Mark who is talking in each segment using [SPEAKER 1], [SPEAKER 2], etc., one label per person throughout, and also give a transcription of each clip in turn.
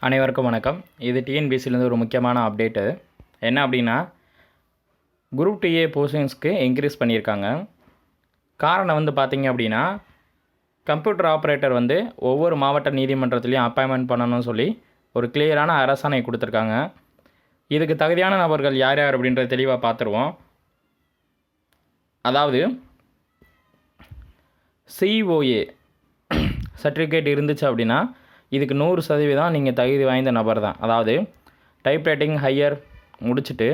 [SPEAKER 1] அனைவருக்கும் வணக்கம். இது டிஎன்பிசிலேருந்து ஒரு முக்கியமான அப்டேட்டு. என்ன அப்படின்னா, குரூப் டிஏ போஸ்டிங்ஸ்க்கு இன்க்ரீஸ் பண்ணியிருக்காங்க. காரணம் பார்த்தீங்க அப்படின்னா, கம்ப்யூட்டர் ஆப்ரேட்டர் ஒவ்வொரு மாவட்ட நீதிமன்றத்துலேயும் அப்பாயின்மெண்ட் பண்ணணும்னு சொல்லி ஒரு கிளியரான அரசாணை கொடுத்துருக்காங்க. இதுக்கு தகுதியான நபர்கள் யார் யார் அப்படின்றத தெளிவாக பார்த்துருவோம். அதாவது சிஓஏ சர்டிஃபிகேட் இருந்துச்சு அப்படின்னா இதுக்கு 100% நீங்கள் தகுதி வாய்ந்த நபர் தான். அதாவது டைப்ரைட்டிங் ஹையர் முடிச்சுட்டு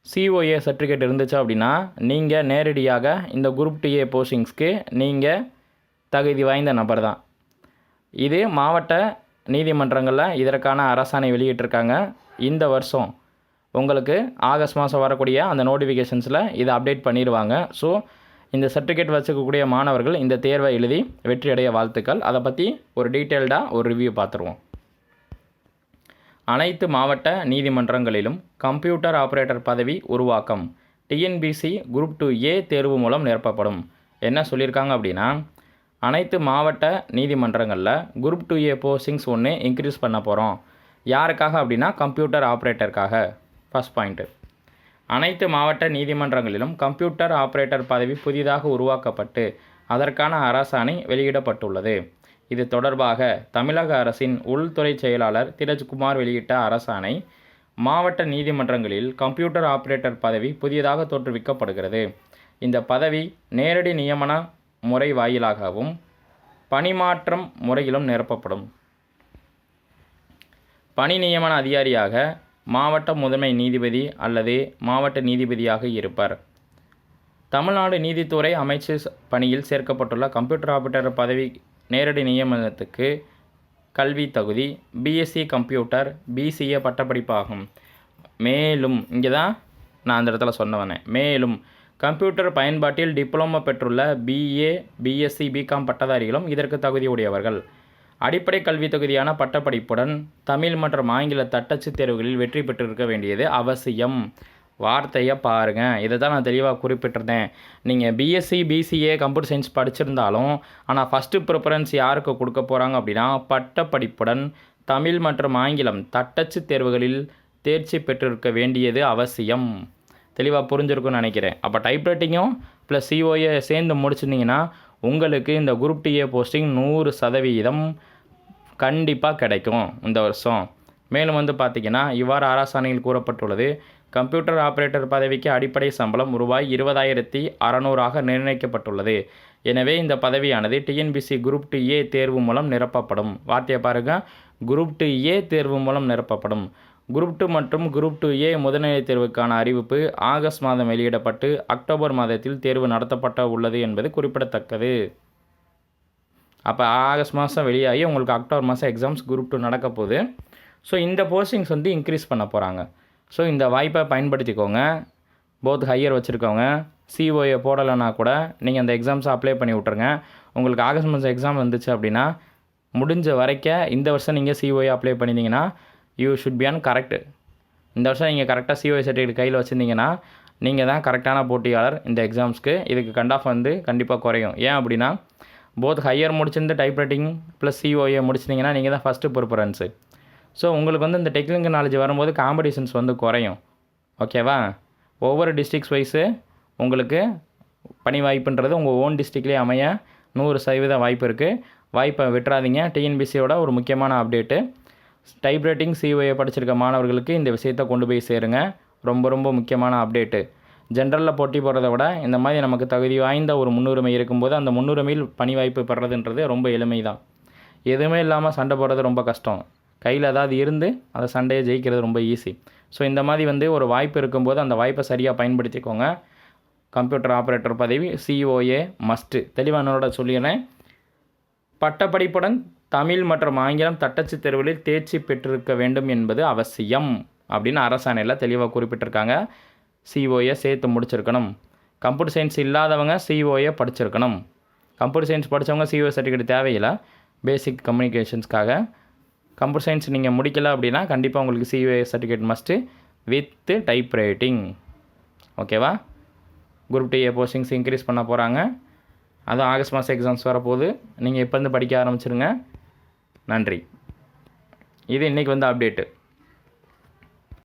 [SPEAKER 1] சிஓஏ சர்டிஃபிகேட் இருந்துச்சு அப்படின்னா நீங்கள் நேரடியாக இந்த குரூப் டிஏ போஸ்டிங்ஸ்க்கு நீங்கள் தகுதி வாய்ந்த நபர் தான். இது மாவட்ட நீதிமன்றங்களில் இதற்கான அரசாணை வெளியிட்டிருக்காங்க. இந்த வருஷம் உங்களுக்கு ஆகஸ்ட் மாதம் வரக்கூடிய அந்த நோட்டிஃபிகேஷன்ஸில் இதை அப்டேட் பண்ணிடுவாங்க. ஸோ இந்த சர்டிஃபிகேட் வச்சுக்கக்கூடிய மாணவர்கள் இந்த தேர்வை எழுதி வெற்றியடைய வாழ்த்துக்கள். அதை பற்றி ஒரு டீட்டெயில்டாக ஒரு ரிவ்யூ பார்த்துருவோம். அனைத்து மாவட்ட நீதிமன்றங்களிலும் கம்ப்யூட்டர் ஆப்ரேட்டர் பதவி உருவாக்கம் டிஎன்பிசி குரூப் 2A தேர்வு மூலம் நிரப்பப்படும். என்ன சொல்லியிருக்காங்க அப்படின்னா, அனைத்து மாவட்ட நீதிமன்றங்களில் குரூப் 2A போஸ்டிங்ஸ் ஒன்று இன்க்ரீஸ் பண்ண போகிறோம். யாருக்காக அப்படின்னா கம்ப்யூட்டர் ஆப்ரேட்டருக்காக. ஃபஸ்ட் பாயிண்ட்டு, அனைத்து மாவட்ட நீதிமன்றங்களிலும் கம்ப்யூட்டர் ஆப்ரேட்டர் பதவி புதிதாக உருவாக்கப்பட்டு அதற்கான அரசாணை வெளியிடப்பட்டுள்ளது. இது தொடர்பாக தமிழக அரசின் உள்துறை செயலாளர் திரஜ்குமார் வெளியிட்ட அரசாணை, மாவட்ட நீதிமன்றங்களில் கம்ப்யூட்டர் ஆப்ரேட்டர் பதவி புதிதாக தோற்றுவிக்கப்படுகிறது. இந்த பதவி நேரடி நியமன முறை வாயிலாகவும் பணிமாற்றம் முறையிலும் நிரப்பப்படும். பணி நியமன அதிகாரியாக மாவட்ட முதன்மை நீதிபதி அல்லது மாவட்ட நீதிபதியாக இருப்பார். தமிழ்நாடு நீதித்துறை அமைச்சு பணியில் சேர்க்கப்பட்டுள்ள கம்ப்யூட்டர் ஆப்ரேட்டர் பதவி நேரடி நியமனத்துக்கு கல்வி தகுதி பிஎஸ்சி கம்ப்யூட்டர் பிசிஏ பட்டப்படிப்பாகும். மேலும் இங்கே தான் நான் அந்த இடத்துல சொன்னவனே, மேலும் கம்ப்யூட்டர் பயன்பாட்டில் டிப்ளமோ பெற்றுள்ள பிஏ பிஎஸ்சி பிகாம் பட்டதாரிகளும் இதற்கு தகுதியுடையவர்கள். அடிப்படை கல்வி தகுதியான பட்டப்படிப்புடன் தமிழ் மற்றும் ஆங்கில தட்டச்சு தேர்வுகளில் வெற்றி பெற்றிருக்க வேண்டியது அவசியம். வார்த்தையை பாருங்கள், இதை தான் நான் தெளிவாக குறிப்பிட்டிருந்தேன். நீங்கள் பிஎஸ்சி பிசிஏ கம்ப்யூட்டர் சயின்ஸ் படிச்சிருந்தாலும் ஆனால் ஃபஸ்ட்டு ப்ரிஃபரன்ஸ் யாருக்கு கொடுக்க போகிறாங்க அப்படின்னா பட்டப்படிப்புடன் தமிழ் மற்றும் ஆங்கிலம் தட்டச்சு தேர்வுகளில் தேர்ச்சி பெற்றிருக்க வேண்டியது அவசியம். தெளிவாக புரிஞ்சிருக்குன்னு நினைக்கிறேன். அப்போ டைப்ரைட்டிங்கும் ப்ளஸ் சிஓஏ சேர்ந்து முடிச்சிருந்தீங்கன்னா உங்களுக்கு இந்த குரூப் டிஏ போஸ்டிங் 100% கண்டிப்பாக கிடைக்கும் இந்த வருஷம். மேலும் பார்த்திங்கன்னா இவ்வாறு அரசாணையில் கூறப்பட்டுள்ளது. கம்ப்யூட்டர் ஆப்ரேட்டர் பதவிக்கு அடிப்படை சம்பளம் ரூபாய் 20,600 நிர்ணயிக்கப்பட்டுள்ளது. எனவே இந்த பதவியானது டிஎன்பிசி குரூப் 2A தேர்வு மூலம் நிரப்பப்படும். வார்த்தையை பாருங்கள், குரூப் 2A தேர்வு மூலம் நிரப்பப்படும். குரூப் 2 மற்றும் குரூப் 2A முதுநிலை தேர்வுக்கான அறிவிப்பு ஆகஸ்ட் மாதம் வெளியிடப்பட்டு அக்டோபர் மாதத்தில் தேர்வு நடத்தப்பட உள்ளது என்பது குறிப்பிடத்தக்கது. அப்போ ஆகஸ்ட் மாதம் வெளியாகி உங்களுக்கு அக்டோபர் மாதம் எக்ஸாம்ஸ் குரூப் 2 நடக்க போகுது. ஸோ இந்த போஸ்டிங்ஸ் இன்க்ரீஸ் பண்ண போகிறாங்க. ஸோ இந்த வாய்ப்பை பயன்படுத்திக்கோங்க. போத் ஹையர் வச்சுருக்கவங்க சிஓஏ போடலைன்னா கூட நீங்கள் அந்த எக்ஸாம்ஸை அப்ளை பண்ணி விட்ருங்க. உங்களுக்கு ஆகஸ்ட் மாதம் எக்ஸாம் வந்துச்சு அப்படின்னா முடிஞ்ச வரைக்கும் இந்த வருஷம் நீங்கள் சிஓஏ அப்ளை பண்ணியிருந்தீங்கன்னா you should be on correct. இந்த வருஷம் நீங்கள் கரெக்டாக சிஓஏ சர்டிஃபிகேட் கையில் வச்சுருந்தீங்கன்னா நீங்கள் தான் கரெக்டான போட்டியாளர் இந்த எக்ஸாம்ஸ்க்கு. இதுக்கு கட் ஆஃப் கண்டிப்பாக குறையும். ஏன் அப்படின்னா போத் ஹையர் முடிச்சிருந்து டைப்ரைட்டிங் ப்ளஸ் சிஓஏ முடிச்சிட்டிங்கன்னா நீங்கள் தான் ஃபஸ்ட்டு ப்ரிஃபரன்ஸு. ஸோ உங்களுக்கு இந்த டெக்னிக்கல் நாலேஜ் வரும்போது காம்படிஷன்ஸ் குறையும். ஓகேவா? ஒவ்வொரு டிஸ்ட்ரிக்ஸ் வைஸு உங்களுக்கு பணி வாய்ப்புன்றது உங்கள் ஓன் டிஸ்ட்ரிக்ட்லேயே அமைய 100% வாய்ப்பு இருக்குது. வாய்ப்பை விட்டுறாதீங்க. டிஎன்பிசியோட ஒரு முக்கியமான அப்டேட்டு. டைப்ரைட்டிங் சிஓஏ படிச்சிருக்க மாணவர்களுக்கு இந்த விஷயத்தை கொண்டு போய் சேருங்க. ரொம்ப ரொம்ப முக்கியமான அப்டேட்டு. ஜென்ரலில் போட்டி போடுறத விட இந்த மாதிரி நமக்கு தகுதி வாய்ந்த ஒரு முன்னுரிமை இருக்கும்போது அந்த முன்னுரிமையில் பணி வாய்ப்பு பெறதுன்றது ரொம்ப எளிமை தான். எதுவுமே இல்லாமல் சண்டை போடுறது ரொம்ப கஷ்டம். கையில் ஏதாவது இருந்து அந்த சண்டையை ஜெயிக்கிறது ரொம்ப ஈஸி. ஸோ இந்த மாதிரி ஒரு வாய்ப்பு இருக்கும்போது அந்த வாய்ப்பை சரியாக பயன்படுத்திக்கோங்க. கம்ப்யூட்டர் ஆப்ரேட்டர் பதவி சிஓஏ மஸ்ட்டு. தெளிவாக என்னோட சொல்லிடுறேன். பட்டப்படிப்புடன் தமிழ் மற்றும் ஆங்கிலம் தட்டச்சு தேர்வுகளில் தேர்ச்சி பெற்றிருக்க வேண்டும் என்பது அவசியம் அப்படின்னு அரசாணையில் தெளிவாக குறிப்பிட்டிருக்காங்க. சிஓஏ சேர்த்து முடிச்சிருக்கணும். கம்ப்யூட்டர் சயின்ஸ் இல்லாதவங்க சிஓஏ படிச்சிருக்கணும். கம்ப்யூட்டர் சயின்ஸ் படித்தவங்க சிஓஏ சர்டிஃபிகேட் தேவையில்லை, பேசிக் கம்யூனிகேஷன்ஸ்க்காக. கம்ப்யூட்டர் சயின்ஸ் நீங்கள் முடிக்கலை அப்படின்னா கண்டிப்பாக உங்களுக்கு COA certificate must with typewriting. ஓகேவா? குரூப் 2A போஸ்டிங்ஸ் இன்க்ரீஸ் பண்ண போகிறாங்க. அதுவும் ஆகஸ்ட் மாதம் எக்ஸாம்ஸ் வரப்போகுது. நீங்கள் இப்போ படிக்க ஆரம்பிச்சிருங்க. நன்றி. இது இன்றைக்கி வந்து அப்டேட்டு.